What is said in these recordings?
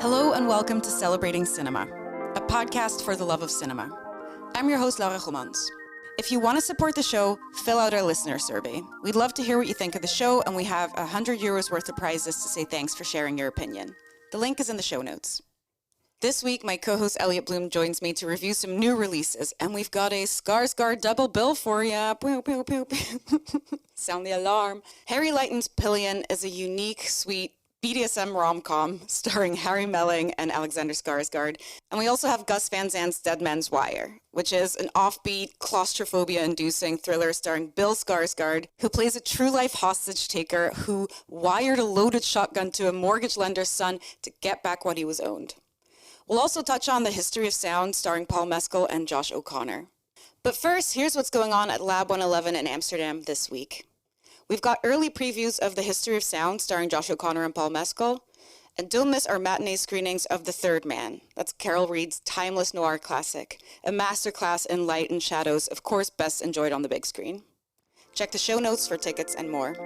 Hello and welcome to Celebrating Cinema, a podcast for the love of cinema. I'm your host, Laura Gommans. If you want to support the show, fill out our listener survey. We'd love to hear what you think of the show, and we have €100 worth of prizes to say thanks for sharing your opinion. The link is in the show notes. This week, my co-host Elliot Bloom joins me to review some new releases, and we've got a Skarsgård double bill for ya. Sound the alarm. Harry Leighton's Pillion is a unique, sweet BDSM rom-com starring Harry Melling and Alexander Skarsgård. And we also have Gus Van Sant's Dead Man's Wire, which is an offbeat, claustrophobia-inducing thriller starring Bill Skarsgård, who plays a true-life hostage taker who wired a loaded shotgun to a mortgage lender's son to get back what he was owed. We'll also touch on the history of sound starring Paul Mescal and Josh O'Connor. But first, here's what's going on at Lab 111 in Amsterdam this week. We've got early previews of The History of Sound starring Josh O'Connor and Paul Mescal, and don't miss our matinee screenings of The Third Man. That's Carol Reed's timeless noir classic, a masterclass in light and shadows, of course best enjoyed on the big screen. Check the show notes for tickets and more.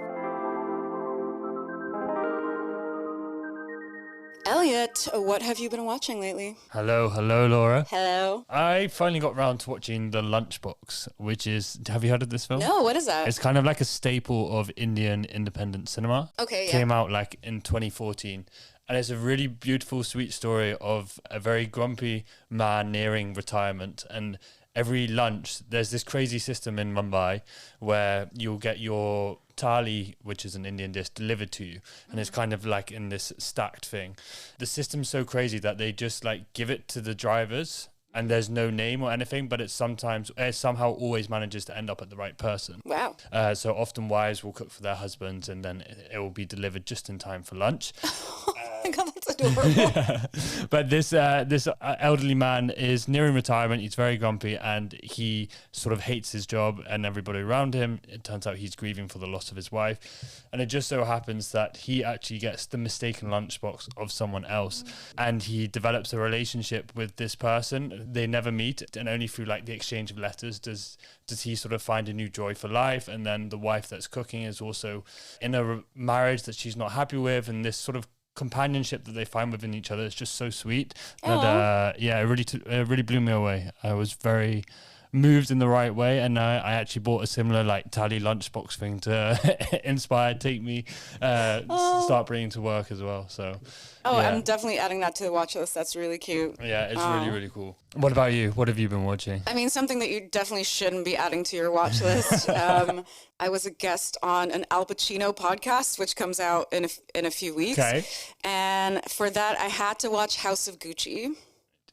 Elliot, what have you been watching lately? Hello, Laura. Hello. I finally got round to watching The Lunchbox, which is, have you heard of this film? No, what is that? It's kind of like a staple of Indian independent cinema. Okay, yeah. Came out like in 2014. And it's a really beautiful, sweet story of a very grumpy man nearing retirement. And every lunch, there's this crazy system in Mumbai where you'll get your thali, which is an Indian dish, delivered to you, and it's kind of like in this stacked thing. The system's so crazy that they just like give it to the drivers, and there's no name or anything, but it somehow always manages to end up at the right person. Wow. So often wives will cook for their husbands, and then it will be delivered just in time for lunch. Oh my God, that's adorable. Yeah. But this elderly man is nearing retirement. He's very grumpy, and he sort of hates his job and everybody around him. It turns out he's grieving for the loss of his wife, and it just so happens that he actually gets the mistaken lunchbox of someone else, and he develops a relationship with this person. They never meet, and only through like the exchange of letters does he sort of find a new joy for life. And then the wife that's cooking is also in a marriage that she's not happy with, and this sort of companionship that they find within each other is just so sweet that it really blew me away. I was very moved in the right way, and I actually bought a similar like Tally lunchbox thing to take me start bringing to work as well. So I'm definitely adding that to the watch list. That's really cute. Yeah, it's really cool. What about you? What have you been watching? I mean, something that you definitely shouldn't be adding to your watch list. I was a guest on an Al Pacino podcast, which comes out in a few weeks. Okay. And for that, I had to watch House of Gucci.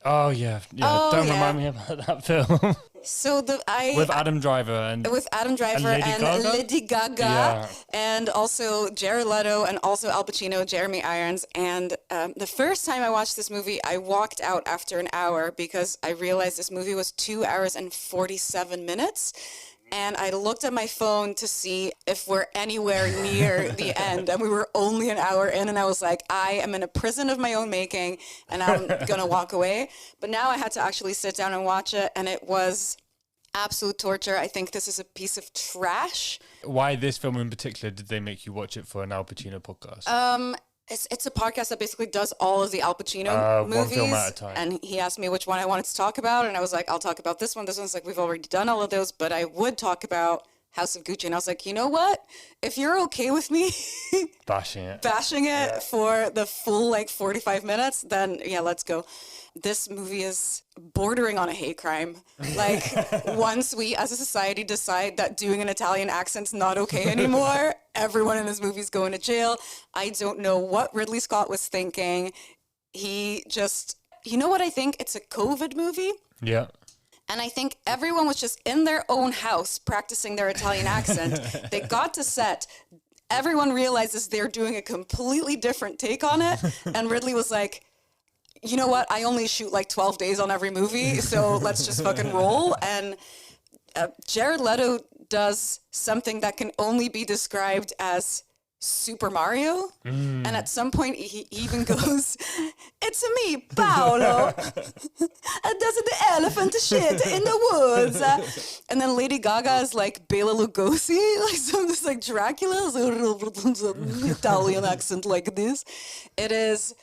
Oh yeah. Don't remind me about that film. So with Adam Driver and Lady Gaga, yeah. And also Jared Leto, and also Al Pacino, Jeremy Irons. And the first time I watched this movie, I walked out after an hour because I realized this movie was 2 hours and 47 minutes. And I looked at my phone to see if we're anywhere near the end. And we were only an hour in. And I was like, I am in a prison of my own making, and I'm going to walk away. But now I had to actually sit down and watch it. And it was absolute torture. I think this is a piece of trash. Why this film in particular did they make you watch it for an Al Pacino podcast? It's a podcast that basically does all of the Al Pacino movies. One film at a time. And he asked me which one I wanted to talk about, and I was like, I'll talk about this one. This one's like, we've already done all of those, but I would talk about House of Gucci. And I was like, you know what? If you're okay with me bashing it for the full like 45 minutes, then yeah, let's go. This movie is bordering on a hate crime. Like, once we as a society decide that doing an Italian accent's not okay anymore, everyone in this movie is going to jail. I don't know what Ridley Scott was thinking. He just, you know what I think? It's a COVID movie. Yeah. And I think everyone was just in their own house practicing their Italian accent. They got to set. Everyone realizes they're doing a completely different take on it. And Ridley was like, you know what? I only shoot like 12 days on every movie, so let's just fucking roll. And Jared Leto does something that can only be described as Super Mario. And at some point he even goes, "It's me, Paolo. Doesn't the elephant shit in the woods?" And then Lady Gaga is like Bela Lugosi, like some this like Dracula, Italian accent like this. It is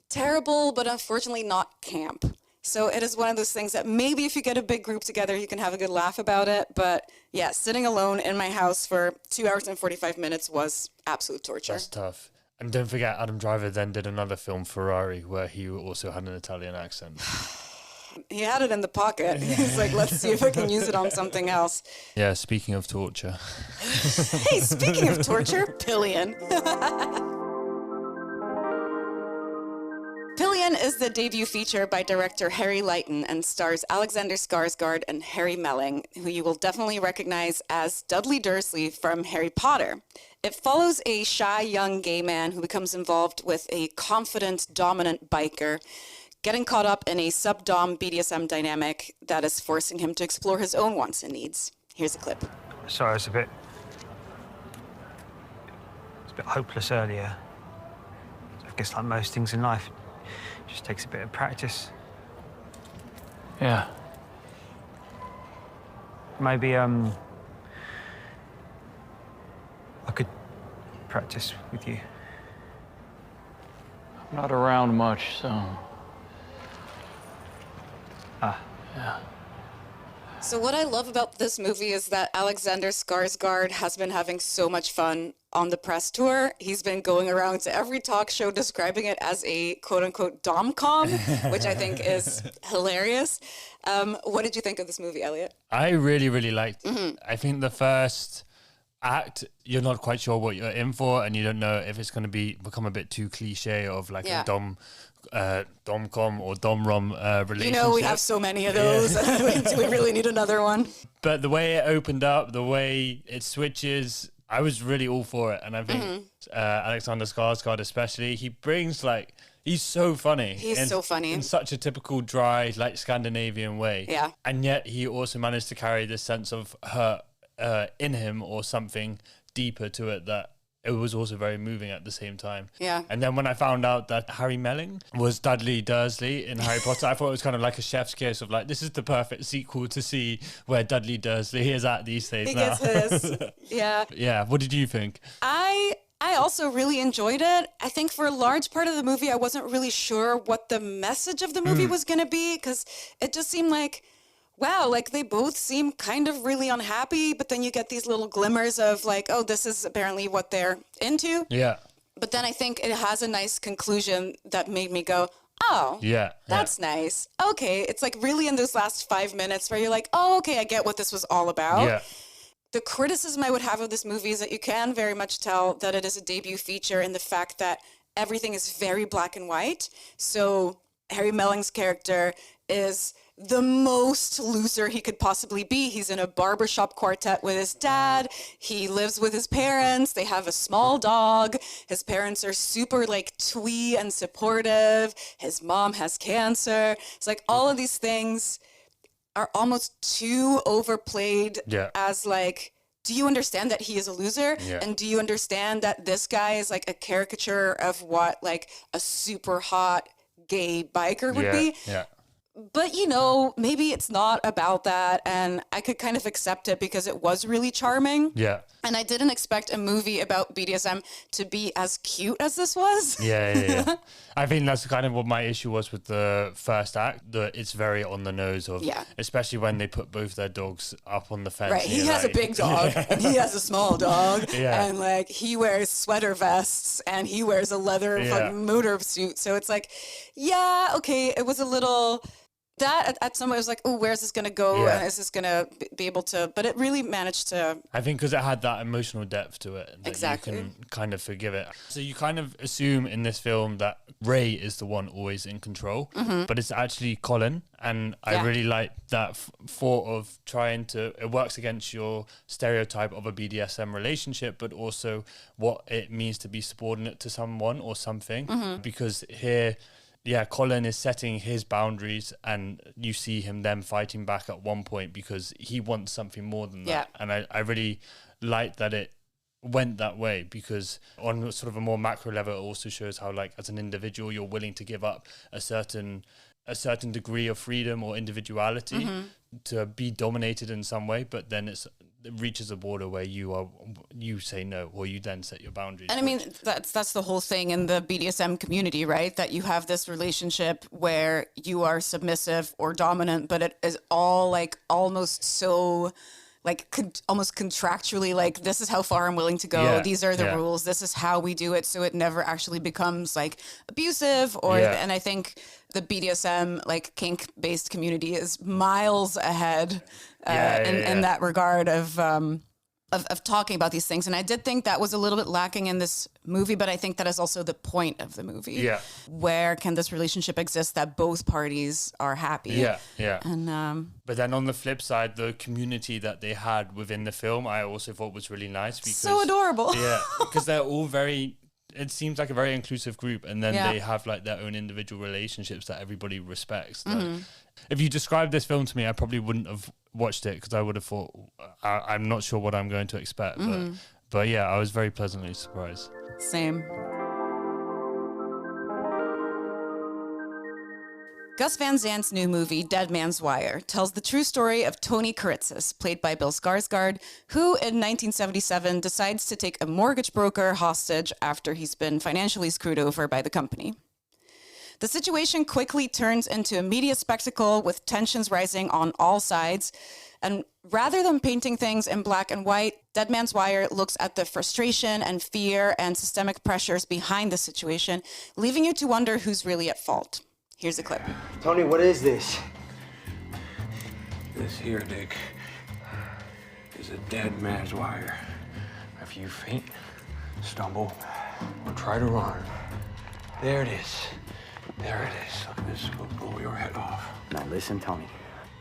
terrible, but unfortunately not camp. So it is one of those things that maybe if you get a big group together, you can have a good laugh about it. But yeah, sitting alone in my house for 2 hours and 45 minutes was absolute torture. That's tough. And don't forget, Adam Driver then did another film, Ferrari, where he also had an Italian accent. He had it in the pocket. He's like, let's see if I can use it on something else. Yeah, speaking of torture. Hey, speaking of torture, Pillion. Pillion is the debut feature by director Harry Leighton and stars Alexander Skarsgård and Harry Melling, who you will definitely recognize as Dudley Dursley from Harry Potter. It follows a shy young gay man who becomes involved with a confident, dominant biker, getting caught up in a sub-dom BDSM dynamic that is forcing him to explore his own wants and needs. Here's a clip. Sorry, it's a bit hopeless earlier. I guess like most things in life, it just takes a bit of practice. Yeah. Maybe, I could practice with you. I'm not around much, so... Yeah. So what I love about this movie is that Alexander Skarsgård has been having so much fun on the press tour. He's been going around to every talk show describing it as a quote-unquote domcom, which I think is hilarious. What did you think of this movie, Elliot? I really, really liked it. I think the first act, you're not quite sure what you're in for, and you don't know if it's going to become a bit too cliche of like a domcom or domrom relationship. You know, we have so many of those. Do we really need another one? But the way it opened up, the way it switches, I was really all for it. And I think Alexander Skarsgård especially, he brings like, he's so funny. He's so funny. In such a typical dry, like Scandinavian way. Yeah. And yet he also managed to carry this sense of hurt in him or something deeper to it that it was also very moving at the same time. Yeah. And then when I found out that Harry Melling was Dudley Dursley in Harry Potter, I thought it was kind of like a chef's kiss of like, this is the perfect sequel to see where Dudley Dursley is at these days now. He gets his. Yeah. Yeah. What did you think? I also really enjoyed it. I think for a large part of the movie, I wasn't really sure what the message of the movie was going to be, because it just seemed like, wow, like they both seem kind of really unhappy, but then you get these little glimmers of like, oh, this is apparently what they're into. Yeah. But then I think it has a nice conclusion that made me go, oh, yeah, that's nice. Okay, it's like really in those last 5 minutes where you're like, oh, okay, I get what this was all about. Yeah. The criticism I would have of this movie is that you can very much tell that it is a debut feature in the fact that everything is very black and white. So Harry Melling's character is the most loser he could possibly be. He's in a barbershop quartet with his dad. He lives with his parents. They have a small dog. His parents are super like twee and supportive. His mom has cancer. It's like all of these things are almost too overplayed as like, do you understand that he is a loser? Yeah. And do you understand that this guy is like a caricature of what like a super hot gay biker would be? Yeah. But, you know, maybe it's not about that, and I could kind of accept it because it was really charming. Yeah. And I didn't expect a movie about BDSM to be as cute as this was. Yeah. I think that's kind of what my issue was with the first act. It's very on the nose of, especially when they put both their dogs up on the fence. Right, he has a big dog, and he has a small dog, and like he wears sweater vests, and he wears a leather fucking motor suit. So it's like, yeah, okay, it was a little... That at some point was like, oh, where's this going to go? And is this going to be able to... But it really managed to... I think because it had that emotional depth to it. That exactly. You can kind of forgive it. So you kind of assume in this film that Ray is the one always in control, but it's actually Colin. And I really like that thought of trying to... It works against your stereotype of a BDSM relationship, but also what it means to be subordinate to someone or something. Because here... Yeah, Colin is setting his boundaries, and you see him then fighting back at one point because he wants something more than that. And I really like that it went that way, because on sort of a more macro level, it also shows how, like, as an individual, you're willing to give up a certain degree of freedom or individuality to be dominated in some way, but then reaches a border where you say no, or you then set your boundaries. And I mean, that's the whole thing in the BDSM community, right? That you have this relationship where you are submissive or dominant, but it is all like almost so like almost contractually, like, this is how far I'm willing to go. Yeah, These are the yeah. rules. This is how we do it. So it never actually becomes like abusive or, and I think the BDSM like kink based community is miles ahead in that regard of talking about these things. And I did think that was a little bit lacking in this movie, but I think that is also the point of the movie. Yeah. Where can this relationship exist that both parties are happy? Yeah, yeah. And but then on the flip side, the community that they had within the film, I also thought was really nice. Because, so adorable. Yeah, because they're all it seems like a very inclusive group, and then they have like their own individual relationships that everybody respects. Like, if you described this film to me, I probably wouldn't have watched it because I would have thought, I'm not sure what I'm going to expect. But yeah, I was very pleasantly surprised. Same. Gus Van Zant's new movie, Dead Man's Wire, tells the true story of Tony Kiritsis, played by Bill Skarsgård, who in 1977 decides to take a mortgage broker hostage after he's been financially screwed over by the company. The situation quickly turns into a media spectacle with tensions rising on all sides. And rather than painting things in black and white, Dead Man's Wire looks at the frustration and fear and systemic pressures behind the situation, leaving you to wonder who's really at fault. Here's a clip. Tony, what is this? This here, Dick, is a dead man's wire. If you faint, stumble, or try to run, there it is. There it is. Look at this. Will blow your head off. Now listen, Tony.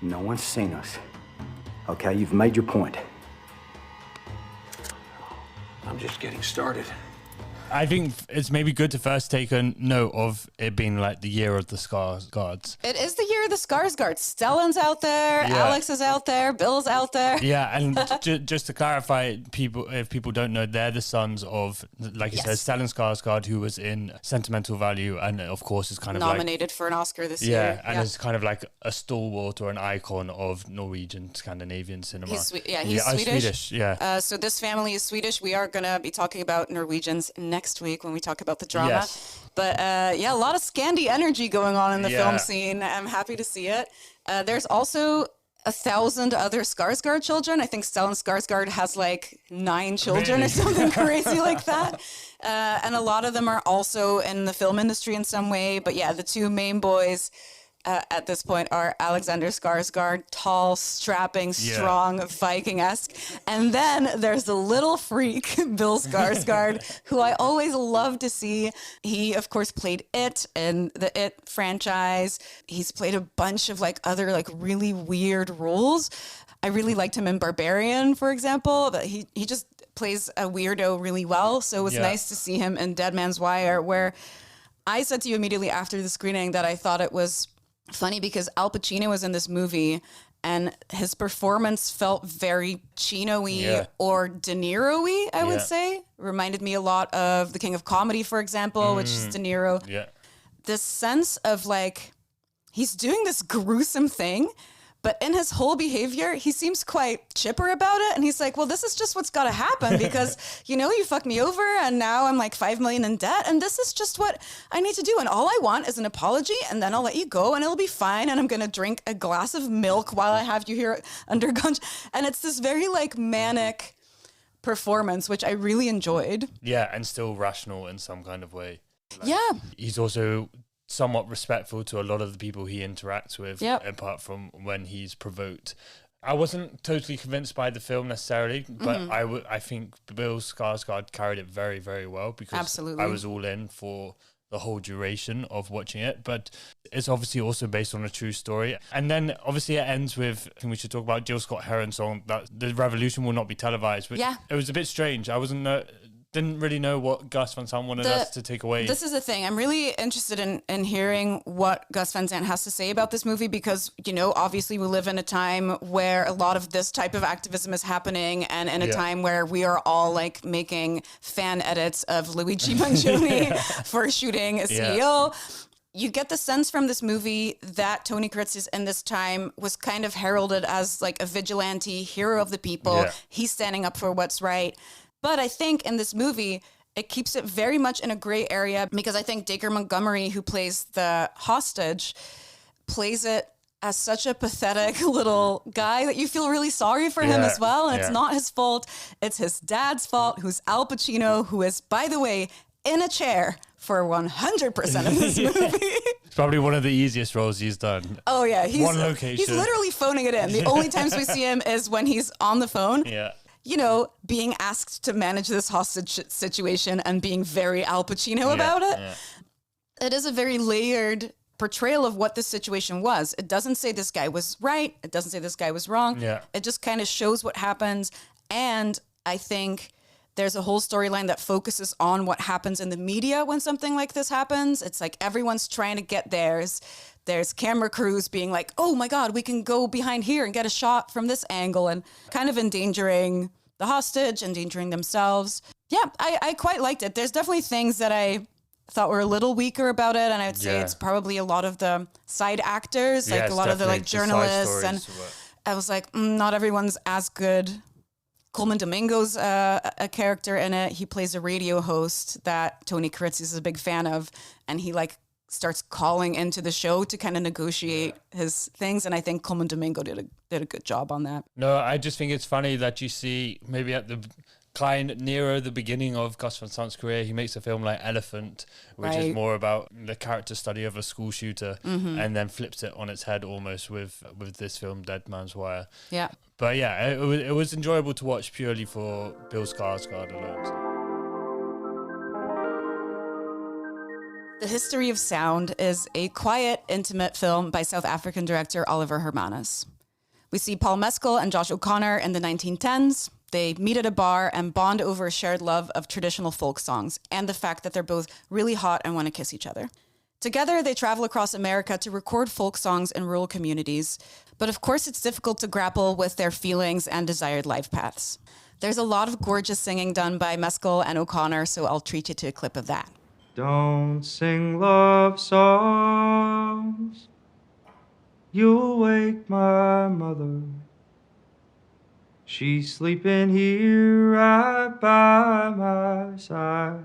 No one's seen us. Okay, you've made your point. I'm just getting started. I think it's maybe good to first take a note of it being like the year of the Skarsgårds. It is the year of the Skarsgårds. Stellan's out there, Alex is out there, Bill's out there. Yeah, and just to clarify, if people don't know, they're the sons of, like you said, Stellan Skarsgård, who was in Sentimental Value, and of course is kind of nominated for an Oscar this year. Yeah, and is kind of like a stalwart or an icon of Norwegian, Scandinavian cinema. He's Swedish. Yeah. So this family is Swedish. We are going to be talking about Norwegians next week when we talk about the drama. Yes. But a lot of Scandi energy going on in the film scene. I'm happy to see it. There's also 1,000 other Skarsgård children. I think Stellan Skarsgård has like 9 children or something crazy like that. And a lot of them are also in the film industry in some way. But yeah, the two main boys at this point are Alexander Skarsgård, tall, strapping, strong, Viking-esque. And then there's the little freak, Bill Skarsgård, who I always love to see. He, of course, played It in the It franchise. He's played a bunch of like other like really weird roles. I really liked him in Barbarian, for example. But he just plays a weirdo really well. So it was nice to see him in Dead Man's Wire, where I said to you immediately after the screening that I thought it was funny because Al Pacino was in this movie and his performance felt very Chino-y or De Niro-y, I would say. Reminded me a lot of The King of Comedy, for example, which is De Niro. Yeah. This sense of like, he's doing this gruesome thing, but in his whole behavior, he seems quite chipper about it. And he's like, well, this is just what's got to happen because, you fucked me over and now I'm like 5 million in debt. And this is just what I need to do. And all I want is an apology and then I'll let you go and it'll be fine. And I'm going to drink a glass of milk while I have you here under gunge. And it's this very like manic performance, which I really enjoyed. Yeah, and still rational in some kind of way. He's also somewhat respectful to a lot of the people he interacts with, apart from when he's provoked. I wasn't totally convinced by the film necessarily, but I think Bill Skarsgård carried it very, very well because I was all in for the whole duration of watching it. But it's obviously also based on a true story. And then obviously it ends with, I think we should talk about Jill Scott Heron's song, that the revolution will not be televised. But it was a bit strange. I didn't really know what Gus Van Sant wanted us to take away. This is the thing. I'm really interested in hearing what Gus Van Sant has to say about this movie because, obviously we live in a time where a lot of this type of activism is happening and in a time where we are all like making fan edits of Luigi Mangione for shooting a CEO. you get the sense from this movie that Tony Kiritsis in this time was kind of heralded as like a vigilante hero of the people. Yeah. He's standing up for what's right. But I think in this movie, it keeps it very much in a gray area because I think Dacre Montgomery, who plays the hostage, plays it as such a pathetic little guy that you feel really sorry for him as well. And it's not his fault. It's his dad's fault, who's Al Pacino, who is, by the way, in a chair for 100% of this movie. It's probably one of the easiest roles he's done. Oh, yeah. One location. He's literally phoning it in. The only times we see him is when he's on the phone. Yeah. You know, being asked to manage this hostage situation and being very Al Pacino about it. Yeah. It is a very layered portrayal of what this situation was. It doesn't say this guy was right. It doesn't say this guy was wrong. Yeah. It just kind of shows what happens. And I think there's a whole storyline that focuses on what happens in the media when something like this happens. It's like everyone's trying to get theirs. There's camera crews being like, oh my God, we can go behind here and get a shot from this angle, and kind of endangering the hostage, endangering themselves. Yeah, I quite liked it. There's definitely things that I thought were a little weaker about it, and I would say it's probably a lot of the side actors, like a lot of the like journalists, and I was like, not everyone's as good. Coleman Domingo's a character in it. He plays a radio host that Tony Kiritsis is a big fan of, and he like starts calling into the show to kind of negotiate his things, and I think Coleman Domingo did a good job on that. No, I just think it's funny that you see maybe at the nearer the beginning of Gus Van Sant's career, he makes a film like Elephant, which is more about the character study of a school shooter, and then flips it on its head almost with this film Dead Man's Wire. Yeah. But yeah, it was enjoyable to watch purely for Bill Skarsgård alone. The History of Sound is a quiet, intimate film by South African director Oliver Hermanus. We see Paul Mescal and Josh O'Connor in the 1910s. They meet at a bar and bond over a shared love of traditional folk songs and the fact that they're both really hot and want to kiss each other. Together, they travel across America to record folk songs in rural communities. But of course, it's difficult to grapple with their feelings and desired life paths. There's a lot of gorgeous singing done by Mescal and O'Connor, so I'll treat you to a clip of that. Don't sing love songs, you'll wake my mother. She's sleeping here right by my side.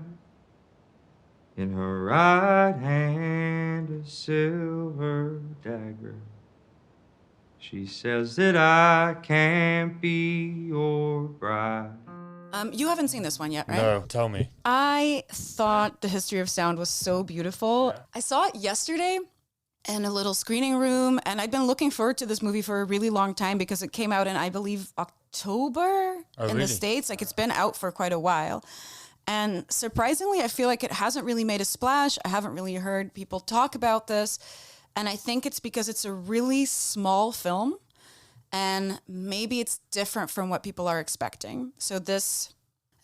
In her right hand a silver dagger. She says that I can't be your bride. You haven't seen this one yet, right? No, tell me. I thought The History of Sound was so beautiful. Yeah. I saw it yesterday in a little screening room, and I'd been looking forward to this movie for a really long time because it came out in, I believe, October in the States. Like, it's been out for quite a while. And surprisingly, I feel like it hasn't really made a splash. I haven't really heard people talk about this. And I think it's because it's a really small film. And maybe it's different from what people are expecting. So this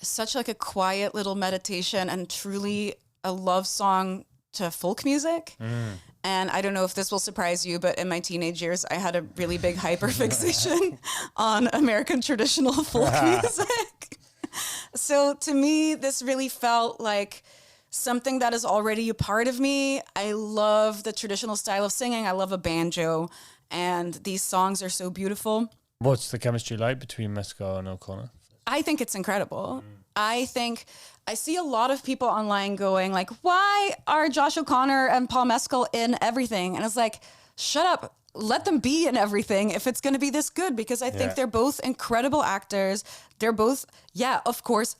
is such like a quiet little meditation and truly a love song to folk music. And I don't know if this will surprise you, but in my teenage years, I had a really big hyperfixation on American traditional folk music. So to me, this really felt like something that is already a part of me. I love the traditional style of singing. I love a banjo. And these songs are so beautiful. What's the chemistry like between Mescal and O'Connor? I think it's incredible. I see a lot of people online going like, why are Josh O'Connor and Paul Mescal in everything? And it's like, shut up. Let them be in everything if it's going to be this good, because I think they're both incredible actors. They're both, of course,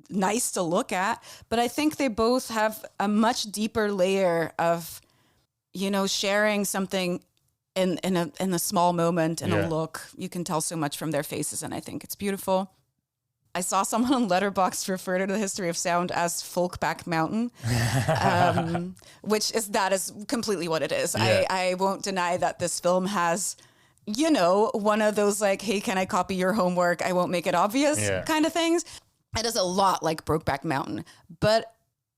nice to look at. But I think they both have a much deeper layer of, sharing something in a small moment, in a look. You can tell so much from their faces, and I think it's beautiful. I saw someone on Letterboxd refer to The History of Sound as Folkback Mountain, which is completely what it is. Yeah. I won't deny that this film has, one of those like, hey, can I copy your homework? I won't make it obvious kind of things. It is a lot like Brokeback Mountain, but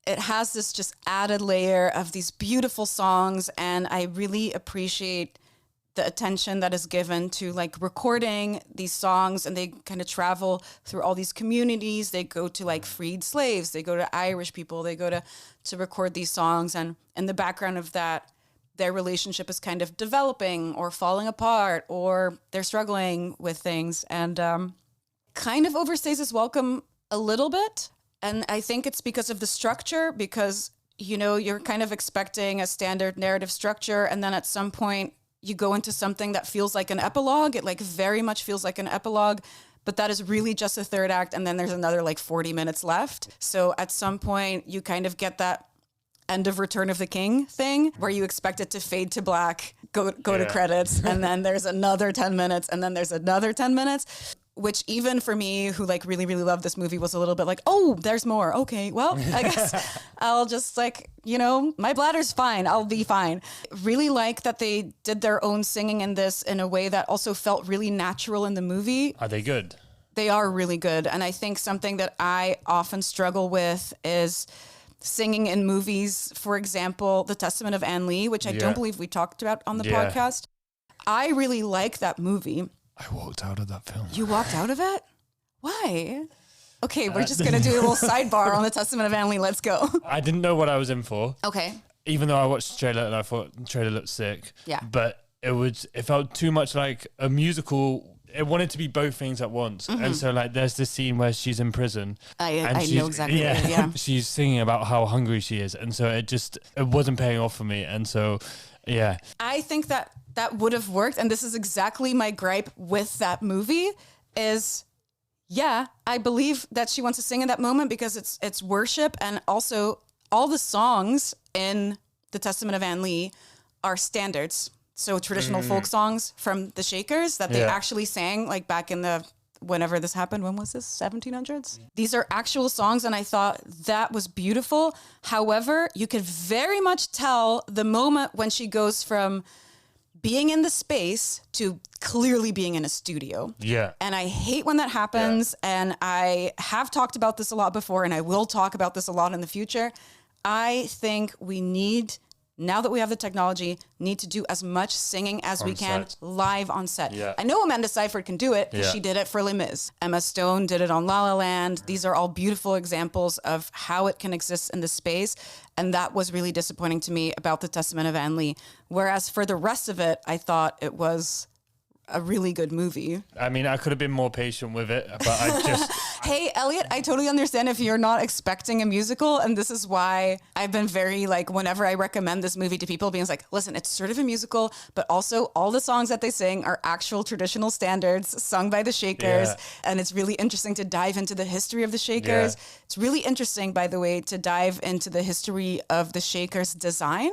it has this just added layer of these beautiful songs, and I really appreciate the attention that is given to like recording these songs, and they kind of travel through all these communities. They go to like freed slaves, they go to Irish people, they go to record these songs, and in the background of that, their relationship is kind of developing or falling apart, or they're struggling with things, and kind of overstays its welcome a little bit. And I think it's because of the structure, because, you know, you're kind of expecting a standard narrative structure, and then at some point you go into something that feels like an epilogue. It like very much feels like an epilogue, but that is really just a third act, and then there's another like 40 minutes left. So at some point you kind of get that end of Return of the King thing where you expect it to fade to black, go to credits, and then there's another 10 minutes, and then there's another 10 minutes, which even for me, who like really, really loved this movie, was a little bit like, oh, there's more. Okay, well, I guess I'll just like, you know, my bladder's fine. I'll be fine. Really like that they did their own singing in this in a way that also felt really natural in the movie. Are they good? They are really good. And I think something that I often struggle with is singing in movies. For example, The Testament of Anne Lee, which I don't believe we talked about on the podcast. I really like that movie. I walked out of that film. You walked out of it? Why? Okay, we're just going to do a little sidebar on The Testament of Anne Lee. Let's go. I didn't know what I was in for. Okay. Even though I watched the trailer and I thought the trailer looked sick. Yeah. But it felt too much like a musical. It wanted to be both things at once. Mm-hmm. And so like there's this scene where she's in prison. I know exactly. Yeah. She's singing about how hungry she is. And so it wasn't paying off for me. And so, yeah. I think that would have worked. And this is exactly my gripe with that movie is, yeah, I believe that she wants to sing in that moment because it's worship. And also all the songs in The Testament of Anne Lee are standards. So traditional folk songs from the Shakers that they actually sang like back in whenever this happened. When was this? 1700s? These are actual songs. And I thought that was beautiful. However, you could very much tell the moment when she goes from being in the space to clearly being in a studio. Yeah. And I hate when that happens. Yeah. And I have talked about this a lot before, and I will talk about this a lot in the future. I think we need, now that we have the technology, need to do as much singing as we can live on set. Yeah. I know Amanda Seyfried can do it because she did it for Les Mis. Emma Stone did it on La La Land. These are all beautiful examples of how it can exist in the space. And that was really disappointing to me about The Testament of Anne Lee. Whereas for the rest of it, I thought it was a really good movie. I mean, I could have been more patient with it, but I just... Hey, Elliot, I totally understand if you're not expecting a musical. And this is why I've been very like, whenever I recommend this movie to people, being like, listen, it's sort of a musical, but also all the songs that they sing are actual traditional standards sung by the Shakers. Yeah. And it's really interesting to dive into the history of the Shakers. Yeah. It's really interesting, by the way, to dive into the history of the Shakers design.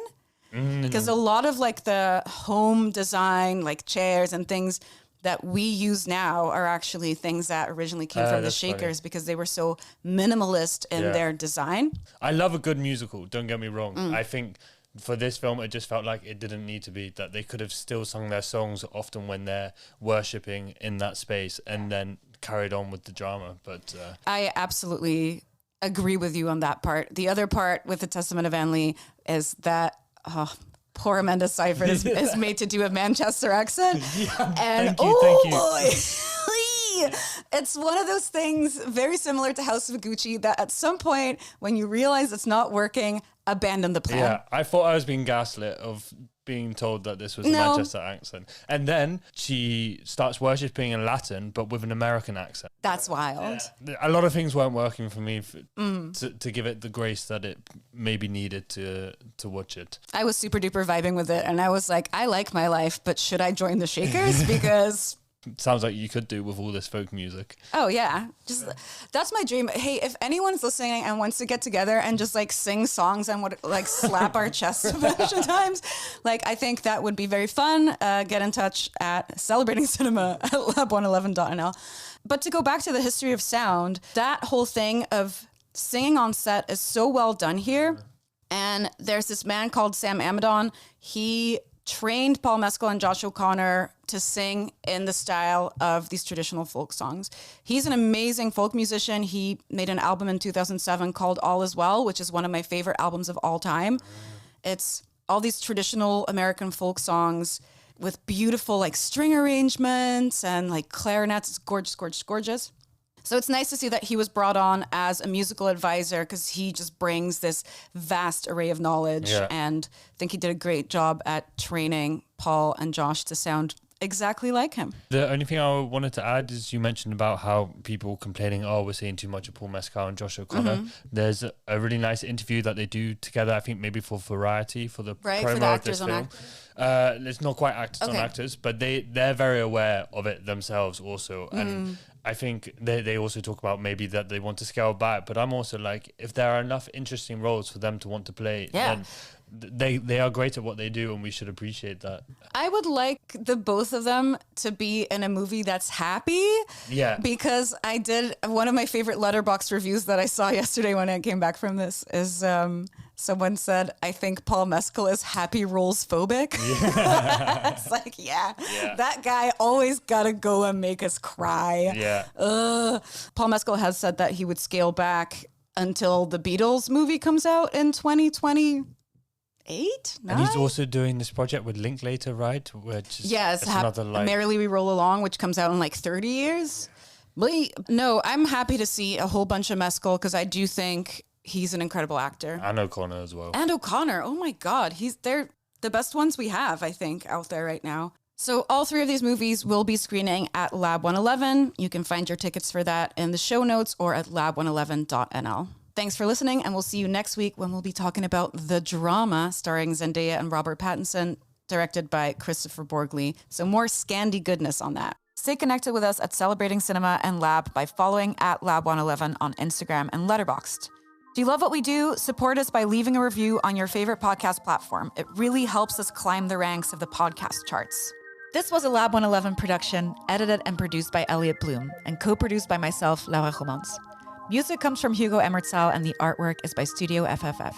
Because a lot of like the home design, like chairs and things that we use now are actually things that originally came from the Shakers because they were so minimalist in their design. I love a good musical, don't get me wrong. I think for this film, it just felt like it didn't need to be, that they could have still sung their songs often when they're worshipping in that space and then carried on with the drama. But I absolutely agree with you on that part. The other part with The Testament of Anne Lee is that poor Amanda Seyfried is made to do a Manchester accent. Yeah, and thank you. Boy, it's one of those things very similar to House of Gucci that at some point when you realize it's not working, abandon the plan. Yeah, I thought I was being gaslit of being told that this was a Manchester accent. And then she starts worshipping in Latin, but with an American accent. That's wild. Yeah. A lot of things weren't working for me to give it the grace that it maybe needed to watch it. I was super duper vibing with it. And I was like, I like my life, but should I join the Shakers? Because... Sounds like you could do with all this folk music. Oh, yeah. That's my dream. Hey, if anyone's listening and wants to get together and just like sing songs and would like slap our chests a bunch of times, like I think that would be very fun. Get in touch at Celebrating Cinema at lab111.nl. But to go back to the history of sound, that whole thing of singing on set is so well done here. And there's this man called Sam Amidon. He trained Paul Mescal and Josh O'Connor to sing in the style of these traditional folk songs. He's an amazing folk musician. He made an album in 2007 called All Is Well, which is one of my favorite albums of all time. It's all these traditional American folk songs with beautiful like string arrangements and like clarinets. It's gorgeous, gorgeous, gorgeous. So it's nice to see that he was brought on as a musical advisor because he just brings this vast array of knowledge. Yeah. And I think he did a great job at training Paul and Josh to sound exactly like him. The only thing I wanted to add is you mentioned about how people complaining, oh, we're seeing too much of Paul Mescal and Josh O'Connor. There's a really nice interview that they do together, I think maybe for Variety, for the Right, promo for the of actors this on film. It's not quite actors on Okay. actors, but they're very aware of it themselves also. And I think they also talk about maybe that they want to scale back, but I'm also like, if there are enough interesting roles for them to want to play, Yeah. then they are great at what they do, and we should appreciate that. I would like the both of them to be in a movie that's happy. Yeah. Because I did one of my favorite Letterboxd reviews that I saw yesterday when I came back from this is someone said, I think Paul Mescal is happy roles phobic. Yeah. It's like, yeah, that guy always gotta go and make us cry. Yeah. Paul Mescal has said that he would scale back until the Beatles movie comes out in 2028. And he's also doing this project with Linklater, right? Which is Yes, it's another like Merrily We Roll Along, which comes out in like 30 years. No, I'm happy to see a whole bunch of Mescal because I do think he's an incredible actor. and O'Connor as well. And O'Connor, oh my God, they're the best ones we have, I think, out there right now. So all three of these movies will be screening at Lab 111. You can find your tickets for that in the show notes or at lab111.nl. Thanks for listening, and we'll see you next week when we'll be talking about The Drama, starring Zendaya and Robert Pattinson, directed by Christopher Borgli. So more Scandi goodness on that. Stay connected with us at Celebrating Cinema and Lab by following at Lab111 on Instagram and Letterboxd. Do you love what we do? Support us by leaving a review on your favorite podcast platform. It really helps us climb the ranks of the podcast charts. This was a Lab 111 production, edited and produced by Elliot Bloom, and co-produced by myself, Laura Gommans. Music comes from Hugo Emertsal, and the artwork is by Studio FFF.